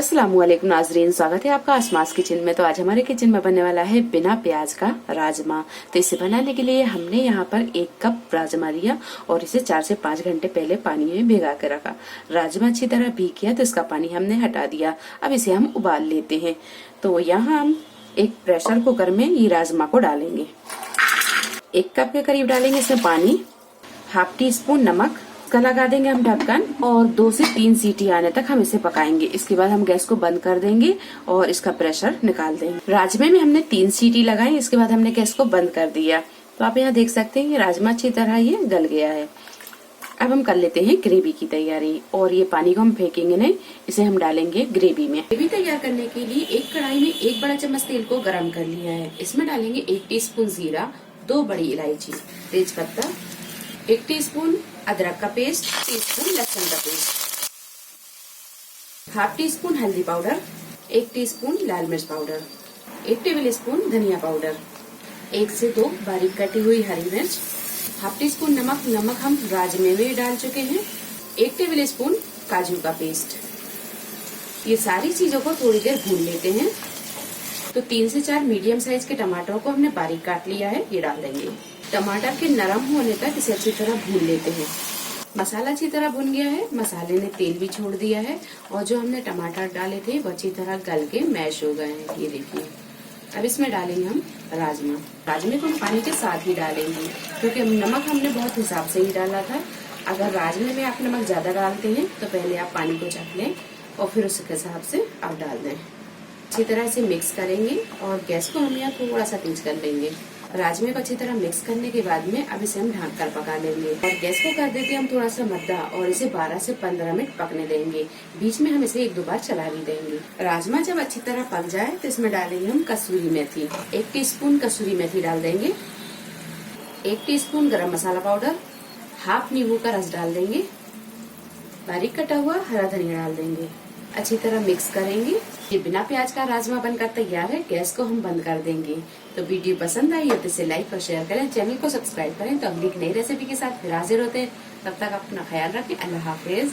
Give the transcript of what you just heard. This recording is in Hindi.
अस्सलाम वालेकुम नाजरीन, स्वागत है आपका आशमा किचन में। तो आज हमारे किचन में बनने वाला है बिना प्याज का राजमा। तो इसे बनाने के लिए हमने यहाँ पर 1 कप राजमा लिया और इसे 4 से 5 घंटे पहले पानी में भिगा के रखा। राजमा अच्छी तरह भीग गया तो इसका पानी हमने हटा दिया। अब इसे हम उबाल लेते हैं। तो यहाँ हम एक प्रेशर कुकर में ये राजमा को डालेंगे। 1 कप के करीब डालेंगे इसमें पानी, ½ टी स्पून नमक का लगा देंगे हम ढक्कन और 2 से 3 सीटी आने तक हम इसे पकाएंगे। इसके बाद हम गैस को बंद कर देंगे और इसका प्रेशर निकाल देंगे। राजमे में हमने 3 सीटी लगाई, इसके बाद हमने गैस को बंद कर दिया। तो आप यहाँ देख सकते हैं ये राजमा अच्छी तरह ये गल गया है। अब हम कर लेते हैं ग्रेवी की तैयारी और ये पानी को हम फेंकेंगे नहीं, इसे हम डालेंगे ग्रेवी में। ग्रेवी तैयार करने के लिए एक कढ़ाई में 1 बड़ा चम्मच तेल को गर्म कर लिया है। इसमें डालेंगे 1 टीस्पून जीरा, 2 बड़ी इलायची, तेज पत्ता, 1 टीस्पून अदरक का पेस्ट, टीस्पून लहसुन का पेस्ट, ½ टीस्पून हल्दी पाउडर, 1 टीस्पून लाल मिर्च पाउडर, 1 टेबल स्पून धनिया पाउडर, 1 से 2 बारीक कटी हुई हरी मिर्च, ½ टीस्पून नमक। नमक हम राजमे में डाल चुके हैं। 1 टेबल स्पून काजू का पेस्ट। ये सारी चीजों को थोड़ी देर भून लेते हैं। तो 3 से 4 मीडियम साइज के टमाटरों को हमने बारीक काट लिया है, ये डाल देंगे। टमाटर के नरम होने तक इसे अच्छी तरह भून लेते हैं। मसाला अच्छी तरह भुन गया है, मसाले ने तेल भी छोड़ दिया है और जो हमने टमाटर डाले थे वो अच्छी तरह गल के मैश हो गए हैं, ये देखिए। अब इसमें डालेंगे हम राजमा। राजमे को हम पानी के साथ ही डालेंगे क्योंकि नमक हमने बहुत हिसाब से ही डाला था। अगर राजमे में आप नमक ज्यादा डालते हैं तो पहले आप पानी को चख लें और फिर उसके हिसाब से आप डाल दें। अच्छी तरह से मिक्स करेंगे और गैस को हम यहाँ थोड़ा सा तेज कर लेंगे। राजमे को अच्छी तरह मिक्स करने के बाद में अब इसे हम ढक कर पका लेंगे और गैस को कर देते हम थोड़ा सा मद्दा और इसे 12 से 15 मिनट पकने देंगे। बीच में हम इसे 1-2 बार चला भी देंगे। राजमा जब अच्छी तरह पक जाए तो इसमें डालेंगे हम कसूरी मेथी। 1 टीस्पून कसूरी मेथी डाल देंगे, 1 टीस्पून गरम मसाला पाउडर, ½ नींबू का रस डाल देंगे, बारीक कटा हुआ हरा धनिया डाल देंगे। अच्छी तरह मिक्स करेंगे। ये बिना प्याज का राजमा बनकर तैयार है। गैस को हम बंद कर देंगे। तो वीडियो पसंद आई हो तो इसे लाइक और शेयर करें, चैनल को सब्सक्राइब करें। तो अगली एक नई रेसिपी के साथ फिर हाजिर होते हैं। तब तक अपना ख्याल रखें। अल्लाह हाफिज।